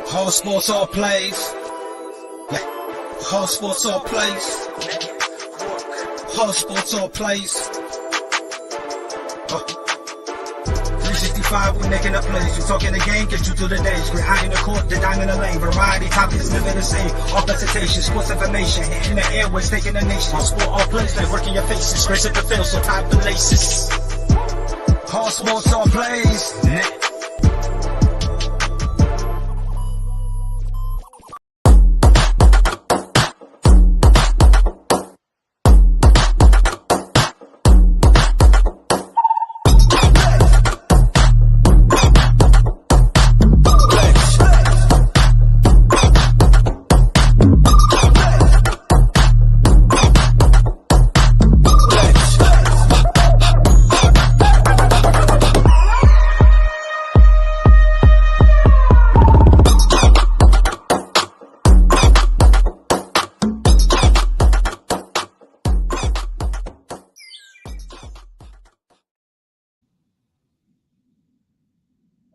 Whole sports all plays. Yeah. Whole sports all plays. Whole sports all plays. 365, we making a plays. You talking the game, get you through the days. We're high in the court, the dime in the lane. Variety topics, living the same. All presentation, sports information. In the airways, taking the nation. All sport, all plays, like working your faces. Grace at the field, so tie the laces. Whole sports all plays. Yeah.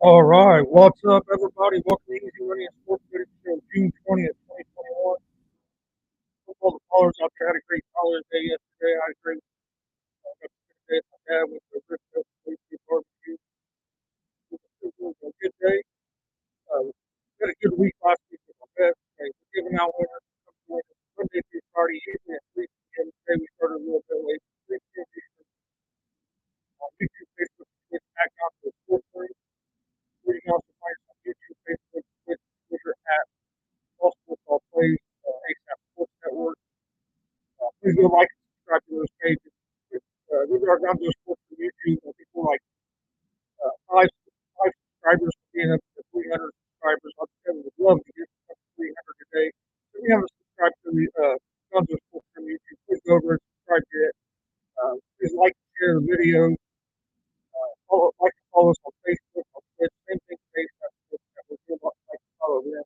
All right, what's up, everybody? Welcome to Easy Money and Sports Betting Show, June 20th, 2021. Hope all the callers out there had a great Father's Day yesterday. I had a great day with my dad with the Briscoe barbecue. It was a good day. We had a good week last week with my bets. We're giving out winners Monday through Friday, usually at 3 p.m. Today we started a little bit late, 3 p.m. Eastern. On YouTube, Facebook, Twitch, back out to the Sports League. Where you can also find us on YouTube, Facebook, Twitch, Twitter, at All Sports All Plays, ASAP Sports Network. Please go like and subscribe to those pages. These are down to those sports on YouTube. I think we're like five subscribers for being up to 300 subscribers. I would love to get up to 300 today. If you haven't subscribed to the down to sports on YouTube, please go over and subscribe to it. Please like and share the videos. Like and follow us on Facebook, on Twitch, same thing, Facebook, Sports Network. Like and follow them.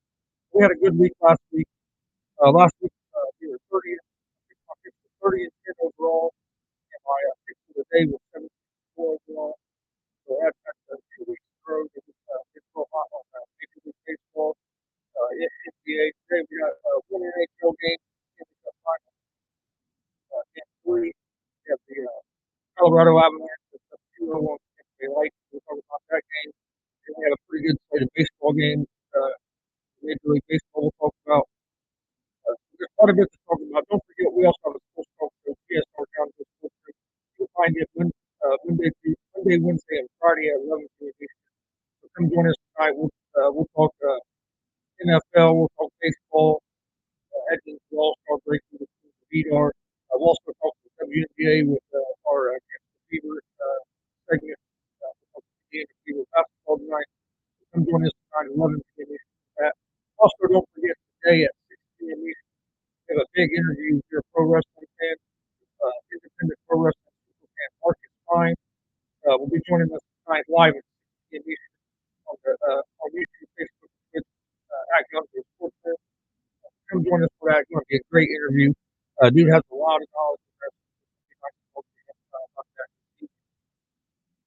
We had a good week last week. Last week we were 30. I picked 30 and 10 overall, and my pick for the day was 74 overall. So that's 2 weeks in a row. It's real hot on Major League Baseball, NBA. Today we got one NHL game, Stanley Cup Final. Game 3, we have the Colorado Avalanche with the 2-1 Tampa Bay Lightning. We'll talk about that game. And we had a pretty good slate of baseball games. Major League Baseball we'll talk about. There's quite a bit to talk about. Don't forget, we also have a sports talk show, PSR Down to Sports Show. You'll find it Monday, Wednesday, and Friday at 11 p.m. Eastern. So come join us tonight. We'll talk NFL, we'll talk baseball, heading to the All-Star break with the VDAR. We'll also talk the WNBA with our Against the Fever segment. We'll talk the NBA Fever basketball tonight. So Come join us tonight at 11 p.m. Eastern. Also, don't forget today at 6 p.m. Eastern, we have a big interview with your pro wrestling fan, independent pro wrestling super fan Marcus Fine. Will be joining us tonight live at 6 p.m. Eastern on YouTube, Facebook, and Twitch at Younger Sportsman. Come join us for that. It's going to be a great interview. Dude has a lot of knowledge of wrestling. About that.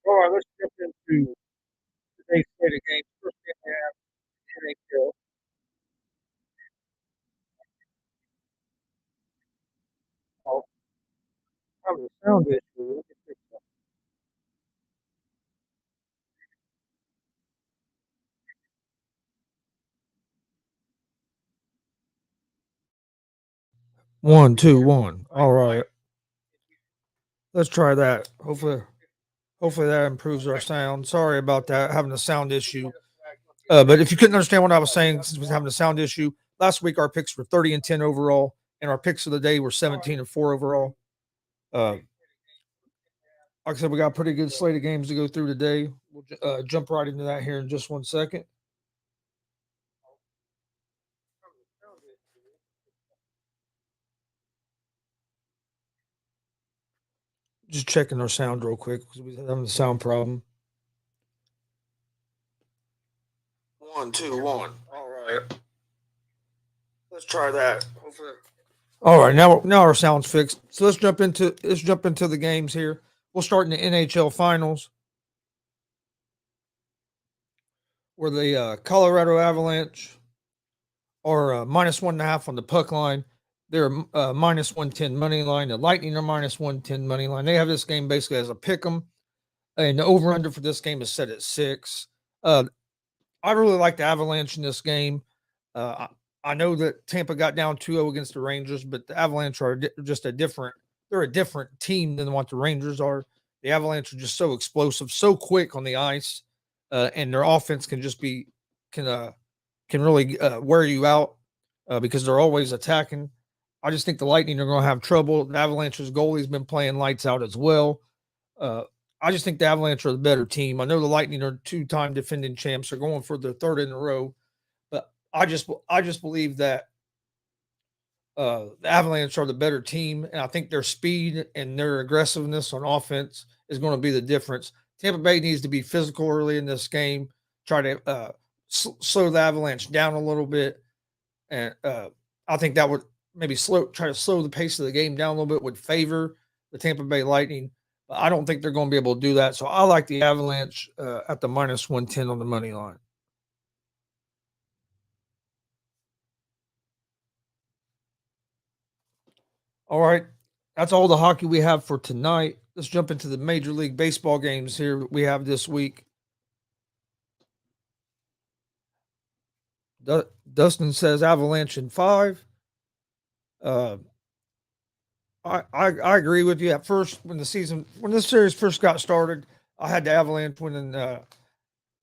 All right, let's jump into today's slate of games. First game we have NHL. Oh, having a sound issue. Let me fix that. One, two, one. All right. Let's try that. Hopefully that improves our sound. Sorry about that, having a sound issue. But if you couldn't understand what I was saying, since we was having a sound issue, last week our picks were 30-10 overall, and our picks of the day were 17-4 overall. Like I said, we got a pretty good slate of games to go through today. We'll jump right into that here in just 1 second. Just checking our sound real quick because we're having a sound problem. 1, 2, 1. All right. Let's try that. Hopefully. All right, now our sound's fixed. So let's jump into the games here. We'll start in the NHL Finals, where the Colorado Avalanche are -1.5 on the puck line. They're -110 money line. The Lightning are -110 money line. They have this game basically as a pick 'em, and the over under for this game is set at 6. I really like the Avalanche in this game. I know that Tampa got down 2-0 against the Rangers, but the Avalanche are just they're a different team than what the Rangers are. The Avalanche are just so explosive, so quick on the ice, and their offense can really wear you out because they're always attacking. I just think the Lightning are going to have trouble. The Avalanche's goalie's been playing lights out as well. I just think the Avalanche are the better team. I know the Lightning are 2-time defending champs. They're going for their third in a row. But I just believe that the Avalanche are the better team, and I think their speed and their aggressiveness on offense is going to be the difference. Tampa Bay needs to be physical early in this game, try to slow the Avalanche down a little bit, and I think that would maybe try to slow the pace of the game down a little bit would favor the Tampa Bay Lightning. But I don't think they're going to be able to do that. So I like the Avalanche at the -110 on the money line. All right. That's all the hockey we have for tonight. Let's jump into the Major League Baseball games here we have this week. Dustin says Avalanche in 5. I agree with you. At first, when this series first got started, I had the Avalanche winning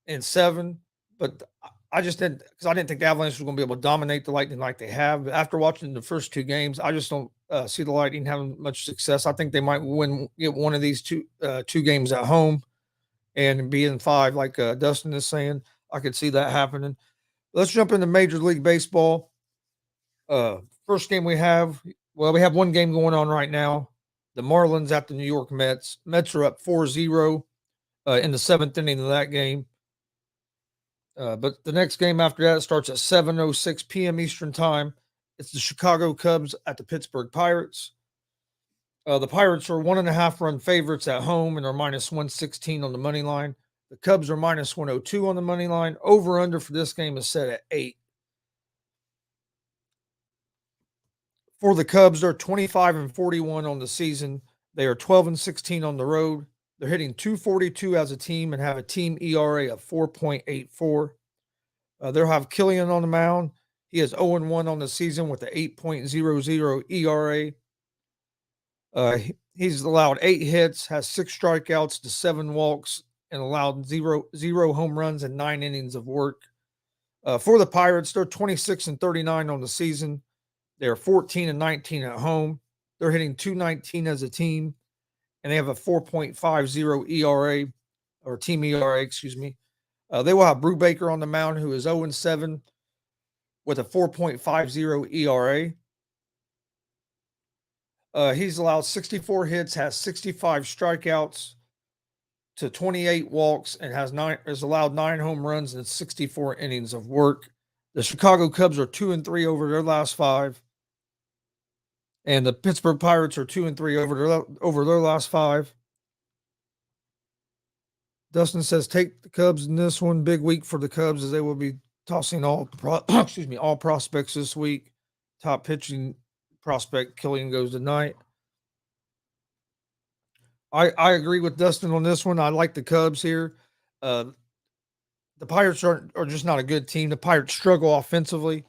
in 7, but I just didn't, because I didn't think the Avalanche was going to be able to dominate the Lightning like they have. But after watching the first 2 games, I just don't see the Lightning having much success. I think they might get one of these two games at home and be in 5, like Dustin is saying. I could see that happening. Let's jump into Major League Baseball. First game we have one game going on right now. The Marlins at the New York Mets. Mets are up 4-0 in the 7th inning of that game. But the next game after that starts at 7:06 p.m. Eastern Time. It's the Chicago Cubs at the Pittsburgh Pirates. The Pirates are 1.5 run favorites at home and are -116 on the money line. The Cubs are -102 on the money line. Over under for this game is set at 8. For the Cubs, they're 25-41 on the season. They are 12-16 on the road. They're hitting .242 as a team and have a team ERA of 4.84. They'll have Killian on the mound. He is 0-1 on the season with an 8.00 ERA. He's allowed 8 hits, has 6 strikeouts to 7 walks, and allowed zero home runs and 9 innings of work. For the Pirates, they're 26-39 on the season. They're 14-19 at home. They're hitting .219 as a team, and they have a 4.50 ERA, or team ERA, excuse me. They will have Brubaker on the mound, who is 0-7 with a 4.50 ERA. He's allowed 64 hits, has 65 strikeouts to 28 walks, and has allowed 9 home runs and 64 innings of work. The Chicago Cubs are 2-3 over their last 5, and the Pittsburgh Pirates are 2-3 over their last 5. Dustin says take the Cubs in this one. Big week for the Cubs as they will be tossing all prospects this week. Top pitching prospect Killian goes tonight. I agree with Dustin on this one. I like the Cubs here. The Pirates are just not a good team. The Pirates struggle offensively,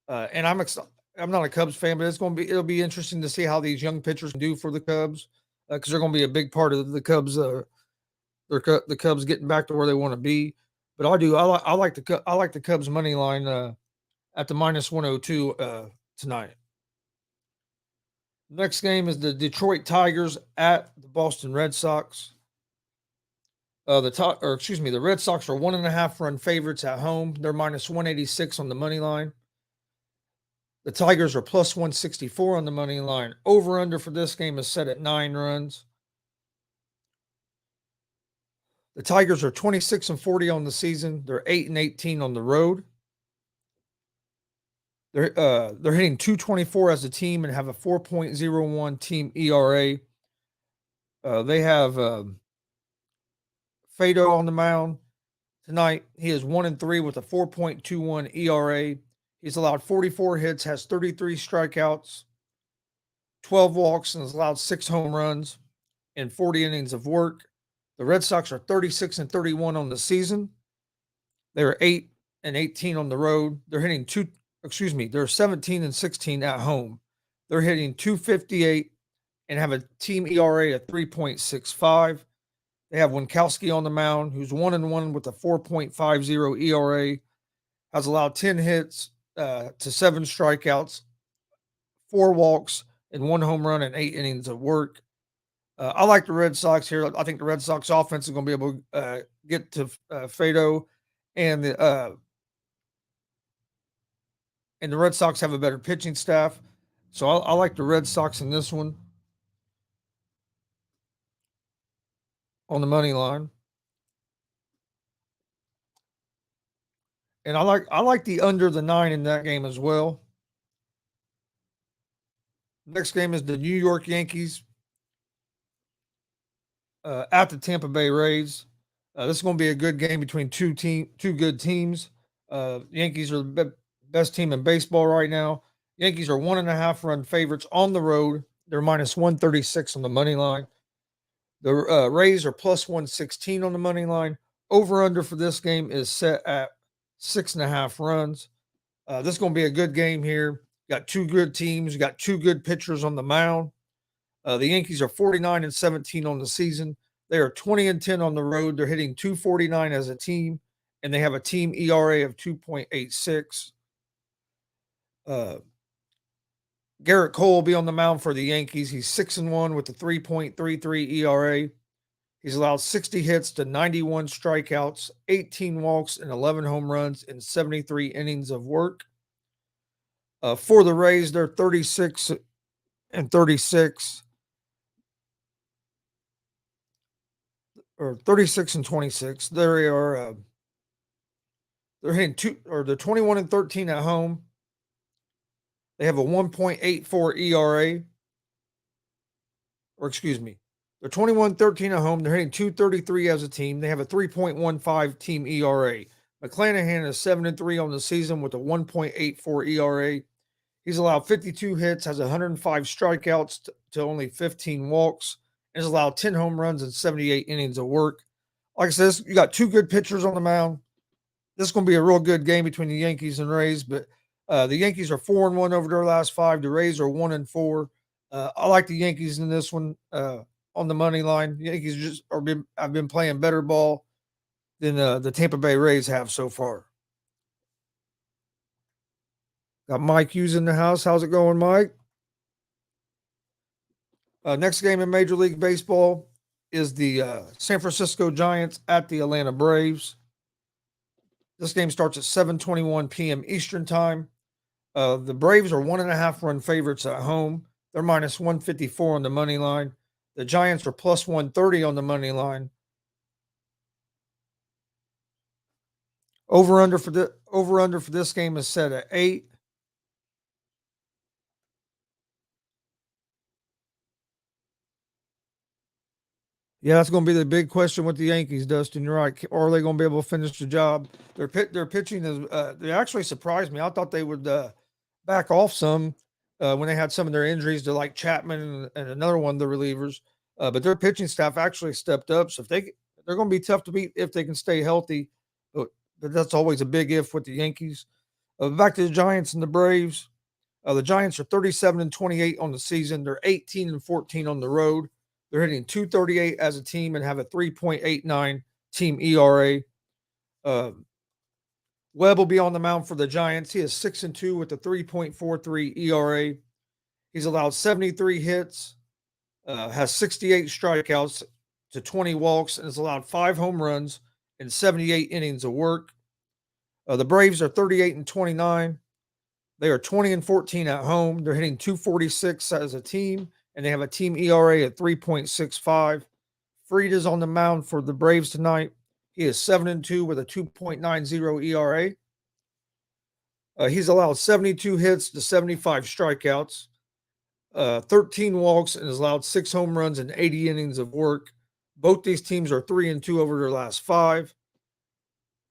and I'm not a Cubs fan, but it'll be interesting to see how these young pitchers do for the Cubs because they're going to be a big part of the Cubs. The Cubs getting back to where they want to be. But I like the Cubs money line at the -102 tonight. Next game is the Detroit Tigers at the Boston Red Sox. The Red Sox are 1.5 run favorites at home. They're -186 on the money line. The Tigers are +164 on the money line. Over under for this game is set at 9 runs. The Tigers are 26-40 on the season. They're 8-18 on the road. They're hitting .224 as a team and have a 4.01 team ERA. They have Fado on the mound tonight. He is 1-3 with a 4.21 ERA. He's allowed 44 hits, has 33 strikeouts, 12 walks, and has allowed 6 home runs in 40 innings of work. The Red Sox are 36-31 on the season. They're 8-18 on the road. They're 17-16 at home. They're hitting .258 and have a team ERA of 3.65. They have Winkowski on the mound, who's 1-1 with a 4.50 ERA, has allowed 10 hits to 7 strikeouts, 4 walks, and 1 home run in 8 innings of work. I like the Red Sox here. I think the Red Sox offense is going to be able to get to Fado, and the Red Sox have a better pitching staff. So I like the Red Sox in this one on the money line. And I like the under the 9 in that game as well. Next game is the New York Yankees at the Tampa Bay Rays. This is going to be a good game between two good teams. Yankees are the best team in baseball right now. Yankees are 1.5 run favorites on the road. They're -136 on the money line. The Rays are +116 on the money line. Over under for this game is set at 6.5 runs. This is going to be a good game here. Got 2 good teams. You got 2 good pitchers on the mound. The Yankees are 49-17 on the season. They are 20-10 on the road. They're hitting .249 as a team, and they have a team ERA of 2.86. Garrett Cole will be on the mound for the Yankees. He's 6-1 with a 3.33 ERA. He's allowed 60 hits to 91 strikeouts, 18 walks, and 11 home runs in 73 innings of work. For the Rays, they're 36-36. Or 36-26. They're hitting they're 21-13 at home. They have a 1.84 ERA. Or excuse me. They're 21-13 at home. They're hitting .233 as a team. They have a 3.15 team ERA. McClanahan is 7-3 on the season with a 1.84 ERA. He's allowed 52 hits, has 105 strikeouts to only 15 walks, and has allowed 10 home runs and 78 innings of work. Like I said, you got 2 good pitchers on the mound. This is going to be a real good game between the Yankees and Rays, but the Yankees are 4-1 over their last 5. The Rays are 1-4. I like the Yankees in this one on the money line. The Yankees have been playing better ball than the Tampa Bay Rays have so far. Got Mike Hughes in the house. How's it going, Mike? Next game in Major League Baseball is the San Francisco Giants at the Atlanta Braves. This game starts at 7:21 p.m. Eastern time. The Braves are 1.5 run favorites at home. They're minus 154 on the money line. The Giants are plus 130 on the money line. Over under for this game is set at 8. Yeah, that's going to be the big question with the Yankees, Dustin. You're right. Are they going to be able to finish the job? Their pitching is they actually surprised me. I thought they would back off some when they had some of their injuries to like Chapman and another one of the relievers. But their pitching staff actually stepped up. So if they're going to be tough to beat if they can stay healthy. But that's always a big if with the Yankees. Back to the Giants and the Braves. The Giants are 37-28 on the season. They're 18-14 on the road. They're hitting .238 as a team and have a 3.89 team ERA. Webb will be on the mound for the Giants. He is 6-2 with a 3.43 ERA. He's allowed 73 hits, has 68 strikeouts to 20 walks, and has allowed 5 home runs and 78 innings of work. The Braves are 38-29. They are 20-14 at home. They're hitting .246 as a team, and they have a team ERA at 3.65. Fried is on the mound for the Braves tonight. He is 7-2 with a 2.90 ERA. He's allowed 72 hits to 75 strikeouts, 13 walks, and has allowed 6 home runs and 80 innings of work. Both these teams are 3-2 over their last 5.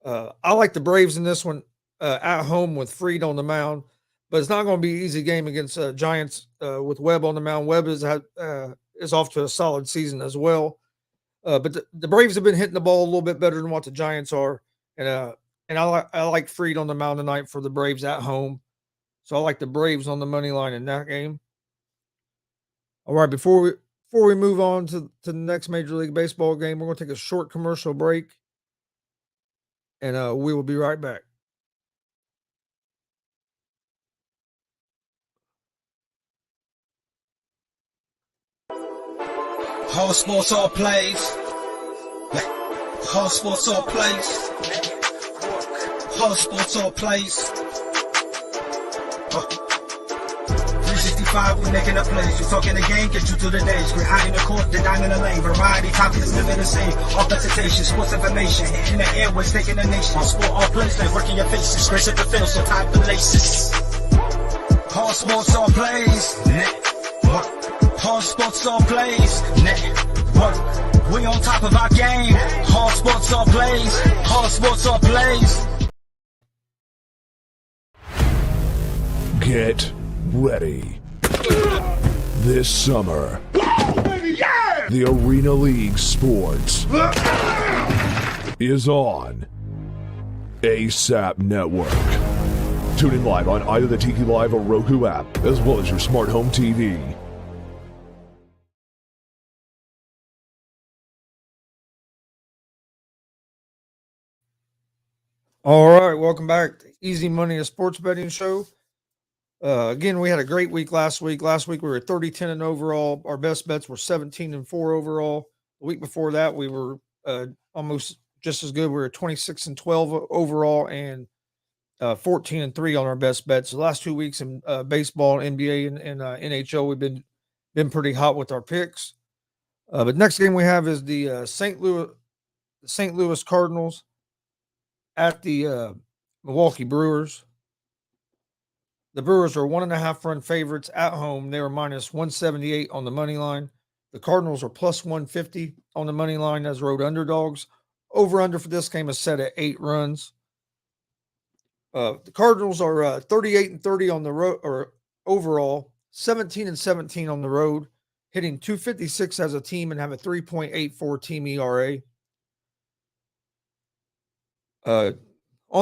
I like the Braves in this one at home with Fried on the mound, but it's not going to be an easy game against Giants with Webb on the mound. Webb is off to a solid season as well. But the Braves have been hitting the ball a little bit better than what the Giants are. And I like Fried on the mound tonight for the Braves at home. So I like the Braves on the money line in that game. All right, before we move on to the next Major League Baseball game, we're going to take a short commercial break. And we will be right back. All sports, all plays. All sports, all plays. All sports, all plays. 365, we making a plays. You talking the game, get you to the days. We're high in the court, the dime in the lane. Variety, topics, living the same. All presentation, sports information. In the airways, taking the nation. All sport, all plays, they working your faces. Grace at the field, so type the laces. All sports, all plays. All sports, all plays. Network. We on top of our game. All sports, all plays. All sports, all plays. Get ready. This summer, the Arena League Sports is on ASAP Network. Tune in live on either the Tiki Live or Roku app, as well as your smart home TV. All right, welcome back to Easy Money, a sports betting show. Again, we had a great week last week. Last week we were 30-10 overall. Our best bets were 17-4 overall. The week before that we were almost just as good. We were 26-12 overall and 14-3 on our best bets. The last 2 weeks in baseball, NBA, and NHL, we've been pretty hot with our picks. But next game we have is the St. Louis Cardinals at the Milwaukee Brewers. The Brewers are 1.5 run favorites at home. They were minus 178 on the money line. The Cardinals are plus 150 on the money line as road underdogs. Over under for this game is set at 8 runs. The Cardinals are 38-30 on the road, or overall 17-17 on the road, hitting .256 as a team and have a 3.84 team ERA. On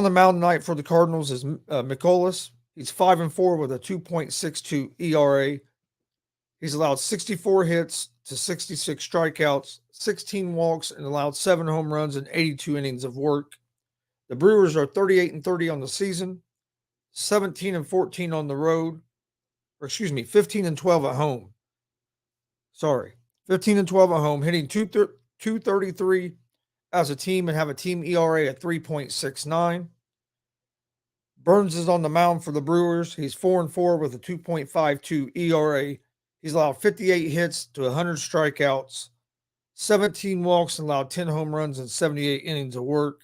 the mound tonight for the Cardinals is McCullers. He's 5-4 with a 2.62 ERA. He's allowed 64 hits to 66 strikeouts, 16 walks, and allowed 7 home runs and 82 innings of work. The Brewers are 38-30 on the season, 17-14 on the road, 15-12 at home. 15-12 at home, hitting .233 as a team and have a team ERA at 3.69. Burns is on the mound for the Brewers. He's 4-4 with a 2.52 ERA. He's allowed 58 hits to 100 strikeouts, 17 walks, and allowed 10 home runs and 78 innings of work.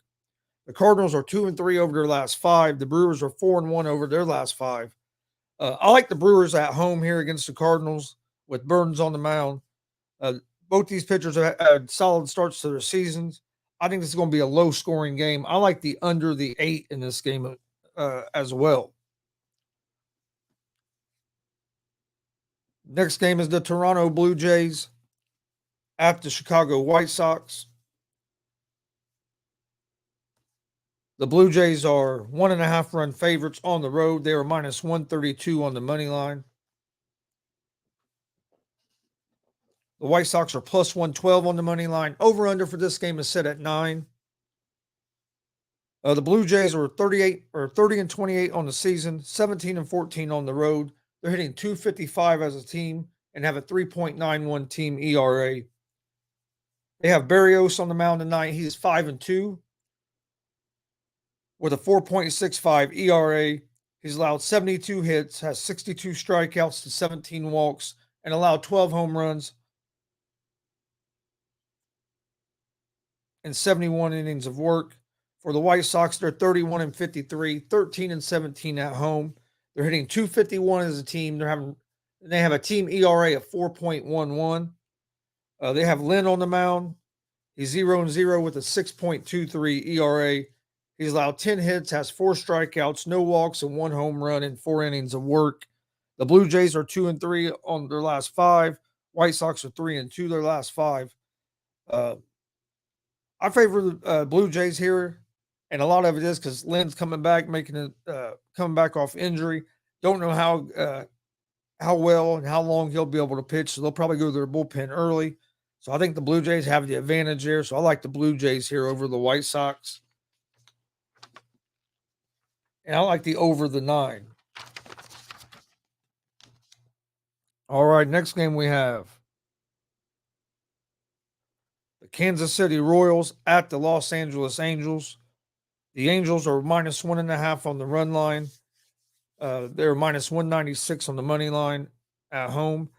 The Cardinals are 2-3 over their last 5. The Brewers are 4-1 over their last 5. I like the Brewers at home here against the Cardinals with Burns on the mound. Both these pitchers have had solid starts to their seasons. I think this is going to be a low-scoring game. I like the under the 8 in this game as well. Next game is the Toronto Blue Jays at the Chicago White Sox. The Blue Jays are 1.5 run favorites on the road. They are minus 132 on the money line. The White Sox are plus 112 on the money line. Over under for this game is set at 9. The Blue Jays are 30-28 on the season, 17-14 on the road. They're hitting .255 as a team and have a 3.91 team ERA. They have Berrios on the mound tonight. He is 5-2 with a 4.65 ERA. He's allowed 72 hits, has 62 strikeouts to 17 walks, and allowed 12 home runs and 71 innings of work. For the White Sox, they're 31-53, 13-17 at home. They're hitting .251 as a team. They have a team ERA of 4.11. They have Lynn on the mound. He's 0-0 with a 6.23 ERA. He's allowed 10 hits, has 4 strikeouts, no walks, and 1 home run in 4 innings of work. The Blue Jays are 2-3 on their last 5. White Sox are 3-2 their last 5. I favor the Blue Jays here, and a lot of it is because Lynn's coming back, coming back off injury. Don't know how well and how long he'll be able to pitch, so they'll probably go to their bullpen early. So I think the Blue Jays have the advantage there. So I like the Blue Jays here over the White Sox. And I like the over the 9. All right, next game we have the Kansas City Royals at the Los Angeles Angels. The Angels are minus 1.5 on the run line. They're minus 196 on the money line at home.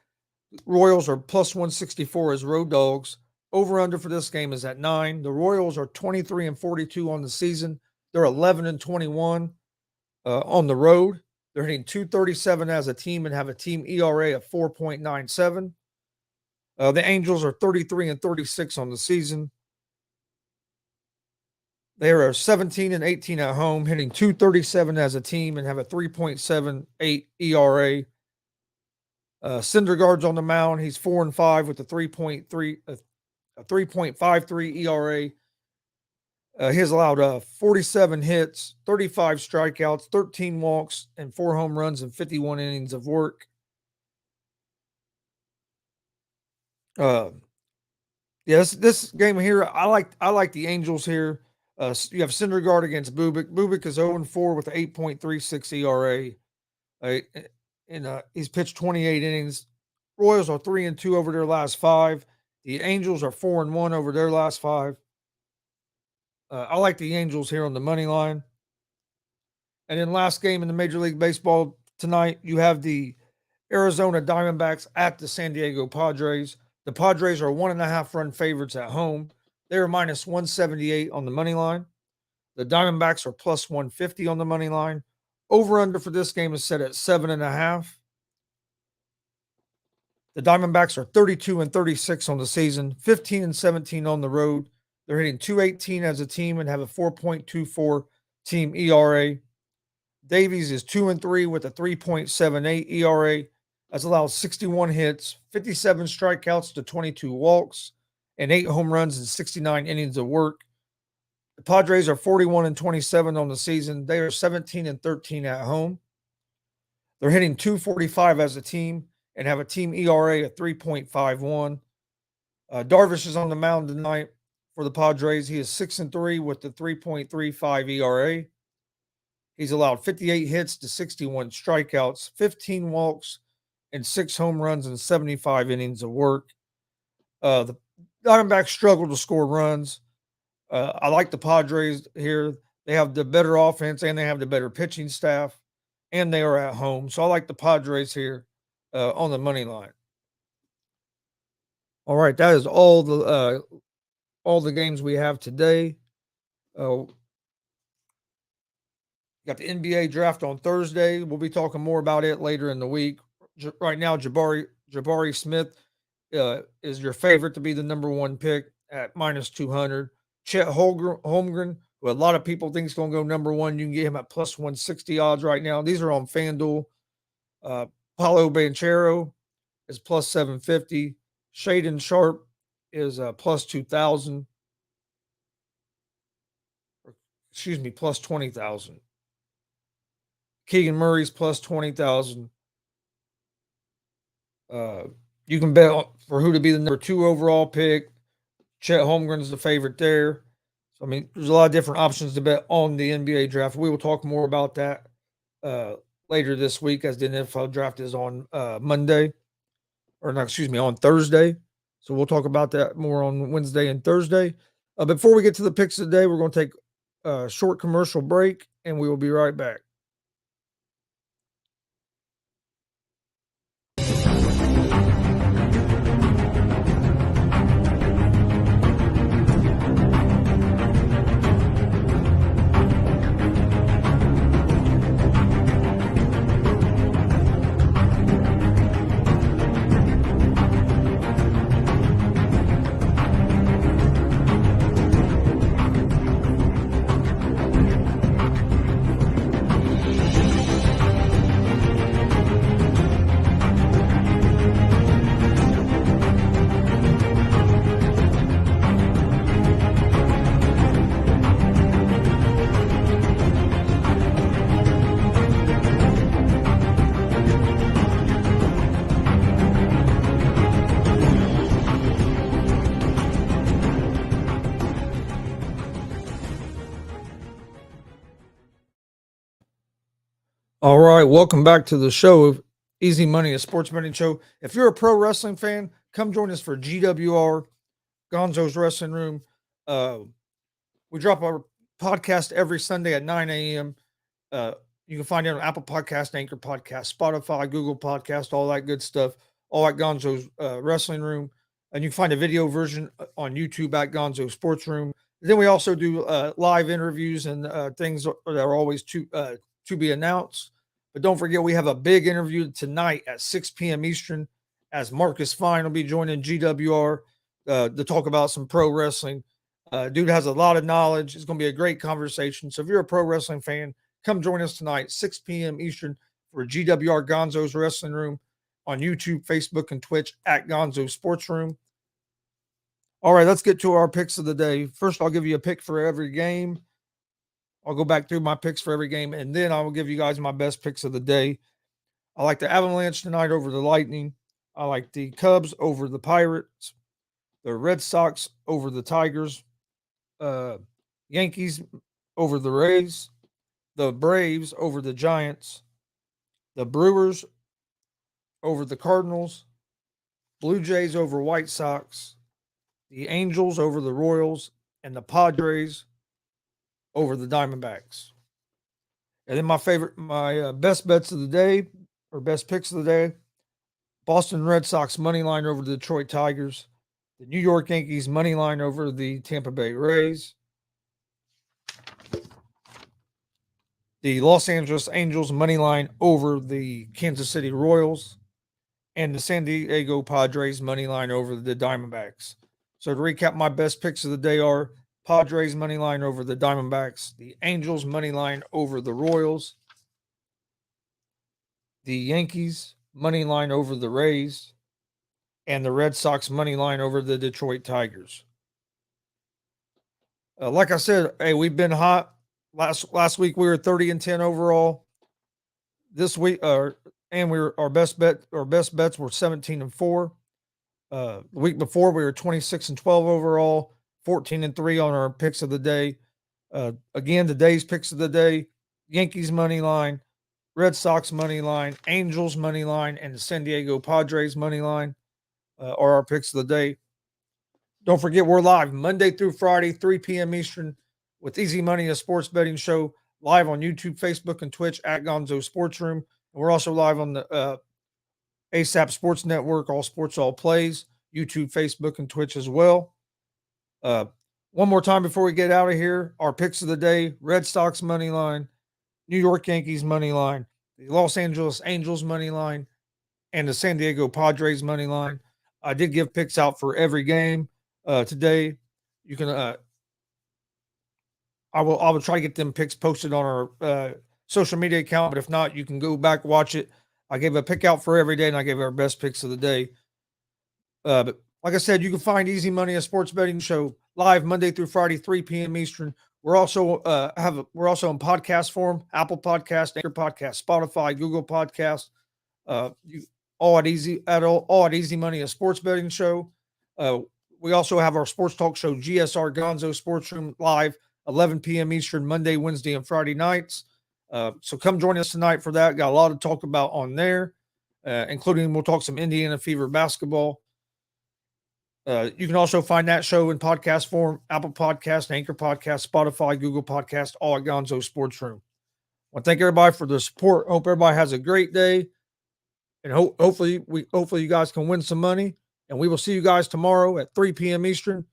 Royals are plus 164 as road dogs. Over under for this game is at 9. The Royals are 23-42 on the season. They're 11-21 on the road. They're hitting .237 as a team and have a team ERA of 4.97. The Angels are 33-36 on the season. They are 17-18 at home, hitting .237 as a team and have a 3.78 ERA. Syndergaard's on the mound. He's 4-5 with a 3.53 ERA. He has allowed 47 hits, 35 strikeouts, 13 walks, and 4 home runs and 51 innings of work. This game here, I like the Angels here. You have Syndergaard against Bubic. Bubic is 0-4 with an 8.36 ERA. He's pitched 28 innings. Royals are 3-2 over their last 5. The Angels are 4-1 over their last 5. I like the Angels here on the money line. And then last game in the Major League Baseball tonight, you have the Arizona Diamondbacks at the San Diego Padres. The Padres are 1.5 run favorites at home. They are minus 178 on the money line. The Diamondbacks are plus 150 on the money line. Over under for this game is set at 7.5. The Diamondbacks are 32-36 on the season, 15-17 on the road. They're hitting .218 as a team and have a 4.24 team ERA. Davies is 2-3 with a 3.78 ERA. Has allowed 61 hits, 57 strikeouts to 22 walks, and 8 home runs and 69 innings of work. The Padres are 41-27 on the season. They are 17-13 at home. They're hitting .245 as a team and have a team ERA of 3.51. Darvish is on the mound tonight for the Padres. He is 6-3 with the 3.35 ERA. He's allowed 58 hits to 61 strikeouts, 15 walks, and 6 home runs and 75 innings of work. The Diamondbacks struggle to score runs. I like the Padres here. They have the better offense and they have the better pitching staff, and they are at home. So I like the Padres here on the money line. All right, that is all the games we have today. Got the NBA draft on Thursday. We'll be talking more about it later in the week. Right now, Jabari Smith is your favorite to be the number one pick at minus 200. Chet Holmgren, who a lot of people think is going to go number one, you can get him at plus 160 odds right now. These are on FanDuel. Paulo Banchero is plus 750. Shaden Sharp is plus 2,000. Excuse me, plus 20,000. Keegan Murray's plus 20,000. You can bet for who to be the number 2 overall pick. Chet Holmgren is the favorite there. So, I mean, there's a lot of different options to bet on the NBA draft. We will talk more about that later this week, as the NFL draft is on Monday. Or not, excuse me, on Thursday. So we'll talk about that more on Wednesday and Thursday. Before we get to the picks of the day, we're going to take a short commercial break, and we will be right back. All right, welcome back to the show of Easy Money, a sports betting show. If you're a pro wrestling fan, come join us for GWR, Gonzo's Wrestling Room. We drop our podcast every Sunday at 9 a.m. You can find it on Apple Podcast, Anchor Podcast, Spotify, Google Podcast, all that good stuff, all at Gonzo's Wrestling Room. And you can find a video version on YouTube at Gonzo Sports Room. Then we also do live interviews and things that are always to be announced. But don't forget, we have a big interview tonight at 6 p.m. Eastern, as Marcus Fine will be joining GWR to talk about some pro wrestling. Dude has a lot of knowledge. It's going to be a great conversation. So if you're a pro wrestling fan, come join us tonight, 6 p.m. Eastern, for GWR Gonzo's Wrestling Room on YouTube, Facebook, and Twitch at Gonzo Sports Room. All right, let's get to our picks of the day. First, I'll give you a pick for every game. I'll go back through my picks for every game, and then I will give you guys my best picks of the day. I like the Avalanche tonight over the Lightning. I like the Cubs over the Pirates. The Red Sox over the Tigers. Yankees over the Rays. The Braves over the Giants. The Brewers over the Cardinals. Blue Jays over White Sox. The Angels over the Royals. And the Padres over the Diamondbacks. And then my best bets of the day, or best picks of the day: Boston Red Sox money line over the Detroit Tigers, the New York Yankees money line over the Tampa Bay Rays, the Los Angeles Angels money line over the Kansas City Royals, and the San Diego Padres money line over the Diamondbacks. So to recap, my best picks of the day are Padres money line over the Diamondbacks, the Angels money line over the Royals, the Yankees money line over the Rays, and the Red Sox money line over the Detroit Tigers. Like I said, hey, we've been hot. Last week we were 30-10 overall. This week, and our best bets were 17-4. The week before we were 26-12 overall. 14-3 on our picks of the day. Again, today's picks of the day: Yankees money line, Red Sox money line, Angels money line, and the San Diego Padres money line are our picks of the day. Don't forget, we're live Monday through Friday, 3 p.m. Eastern, with Easy Money, a sports betting show, live on YouTube, Facebook, and Twitch at Gonzo Sports Room. And we're also live on the ASAP Sports Network, All Sports, All Plays, YouTube, Facebook, and Twitch as well. One more time before we get out of here, our picks of the day: Red Sox money line, New York Yankees money line, the Los Angeles Angels money line, and the San Diego Padres money line. I did give picks out for every game today. You can I will try to get them picks posted on our social media account, but if not, you can go back, watch it. I gave a pick out for every day, and I gave our best picks of the day. But like I said, you can find Easy Money, a sports betting show, live Monday through Friday, 3 p.m. Eastern. We're also we're also in podcast form: Apple Podcast, Anchor Podcast, Spotify, Google Podcast. All at Easy Money, a sports betting show. We also have our sports talk show, GSR Gonzo Sports Room, live 11 p.m. Eastern, Monday, Wednesday, and Friday nights. So come join us tonight for that. Got a lot to talk about on there, including we'll talk some Indiana Fever basketball. You can also find that show in podcast form: Apple Podcast, Anchor Podcast, Spotify, Google Podcast, all at Gonzo Sports Room. I want to thank everybody for the support. Hope everybody has a great day, and hopefully you guys can win some money. And we will see you guys tomorrow at 3 p.m. Eastern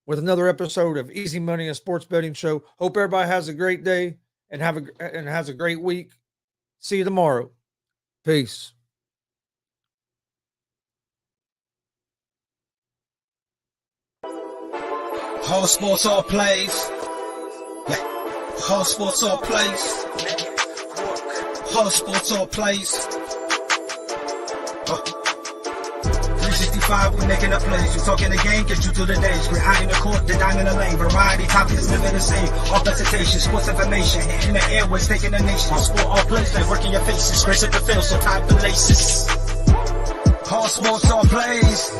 with another episode of Easy Money, a sports betting show. Hope everybody has a great day and has a great week. See you tomorrow. Peace. All sports, all plays. Yeah. All sports, all plays. All sports, all plays. 365, we're making up plays. You talking the game, get you through the days. We're high in the court, the dime in the lane. Variety, topics, living the same. All presentation, sports information. Hitting the airways, taking the nation. All sport, all plays, like working your faces. Grace at the field, so tie the laces. All sports, all plays.